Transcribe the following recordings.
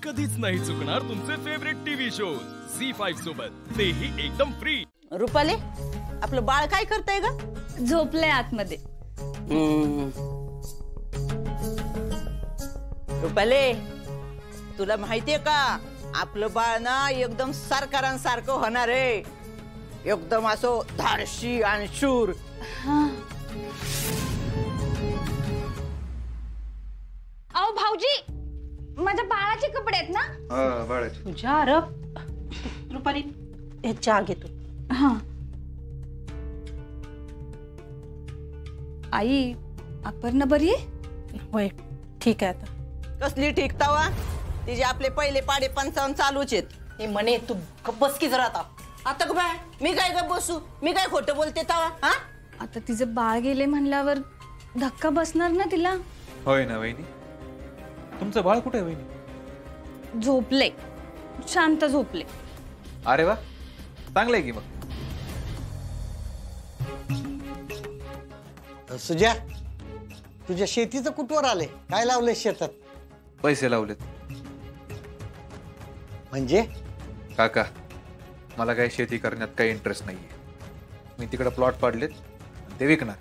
कधीच नाही चुकणार तुमचे फेवरेट टीव्ही शोज झी5 सोबत, तेही एकदम फ्री। रुपाली, आपलं बाळ काय करतंय ग? झोपलंय आतमध्ये। रुपाली, तुला माहितीये का आपलं बाळ ना एकदम सरकारांसारखं होणार आहे, एकदम असं धाडशी आणि शूर। अहो भाऊजी, माझ्या बाळाचे कपडे आहेत ना? हा, बाळाचे। तुझ्या रब रुपाली, हे चहा घेतो। हा आई, अपर्णा बरी आहे? होय, ठीक आहे आता। कसली ठीक तवा? तिचे आपले पहिले पाडे 55 चालूच आहेत। हे म्हणे तू गप्प बस की जरा आता ग बाय, मी काय गप्प बसू? मी काय खोटं बोलते तवा? हा, आता तिचं बाळ गेले म्हणल्यावर धक्का बसणार ना तिला। होय ना वहिनी, तुमचं बाळ कुठे आहे वहिनी? झोपले, शांत झोपले। अरे वा, चांगलंय की मग। सुजा, तुझ्या शेतीचं कुठवर आले? काय लावलंय शेतात? पैसे लावलेत। म्हणजे काका, मला काही शेती करण्यात काही इंटरेस्ट नाहीये। मी तिकडे प्लॉट पाडलेत, ते विकणार।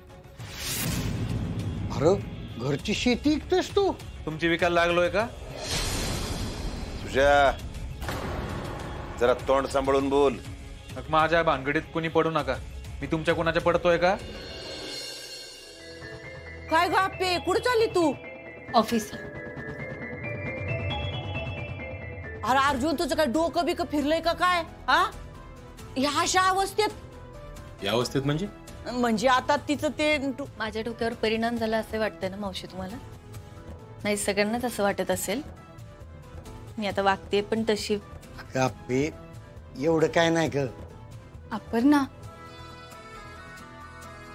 अरे, घरची शेती विकतोस तू? तुमची विकायला लागलोय का? तुझ्या जरा तोंड सांभाळून बोल। मग माझ्या भानगडीत कुणी पडू नका। मी तुमच्या कुणाच्या पडतोय का? काय ग आपे, कुठं चालली तू? ऑफिसला। अरे अर्जुन, तुझं काय डोकं बिकं फिरलंय का काय? हा, ह्या अशा अवस्थेत? या अवस्थेत म्हणजे आता तिचं ते माझ्या डोक्यावर परिणाम झाला असे वाटतं ना मावशी तुम्हाला? नाही, सगळ्यांनाच असं वाटत असेल। मी आता वागते पण तशी। आपे, एवढं काय नाही ग। अपर्णा,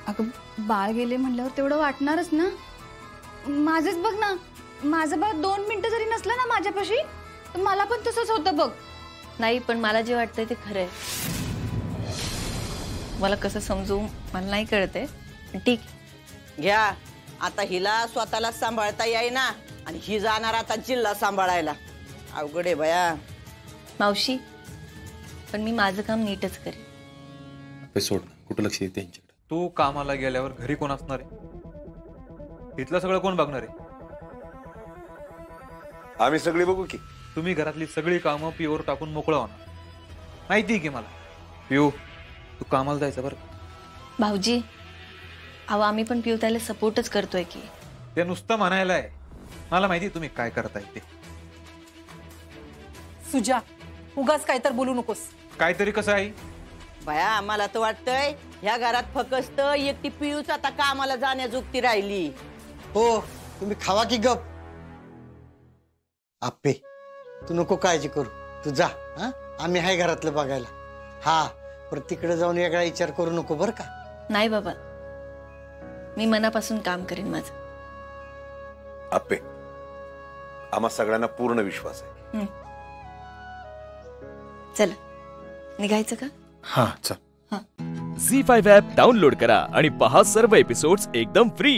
अगं बाळ गेले म्हणल्यावर तेवढं वाटणारच ना। माझंच बघ ना, माझं बाळ 2 मिनिटं जरी नसलं ना माझ्यापाशी, तर मला पण तसंच होतं बघ। नाही, पण मला जे वाटतंय ते खरं आहे। मला कसं समजू मला नाही कळतंय, पण ठीक घ्या। आता हिला स्वतःला सांभाळता येईना आणि ही जाणार आता जिल्हा सांभाळायला। अवघड आहे बया मावशी, पण मी माझं काम नीटच करेन। सोड, कुठं लक्ष देते त्यांच्याकडे? तू कामाला गेल्यावर घरी कोण असणार आहे? इथलं सगळं कोण बघणार आहे? आम्ही सगळी बघू की। तुम्ही घरातली सगळी कामं पिऊवर टाकून मोकळं होणार, माहिती की मला। पिऊ, तू कामाला जायचं बरं का? भाऊजी, अहो आम्ही पण पिऊ त्याला सपोर्टच करतोय की। ते नुसतं म्हणायला आहे, मला माहिती तुम्ही काय करताय ते। सुजा, उगाच काय तर बोलू नकोस। काहीतरी कसं आहे बया, मला तर वाटतंय ह्या घरात फक्त एकटी पियूच आता कामाला जाण्याजोगती राहिली। हो, तुम्ही खावा की गप। आपे, तू नको काळजी करू, तू जा। हा, आम्ही आहे घरातलं बघायला। हा, पर तिकडे जाऊन वेगळा विचार करू नको बरं का? नाही बाबा, मी मनापासून काम करेन माझं। आप्पे, आम्हा सगळ्यांना पूर्ण विश्वास आहे। चला, निघायचं का? हा, चल। झी5 ॲप डाउनलोड करा आणि पहा सर्व एपिसोड्स एकदम फ्री।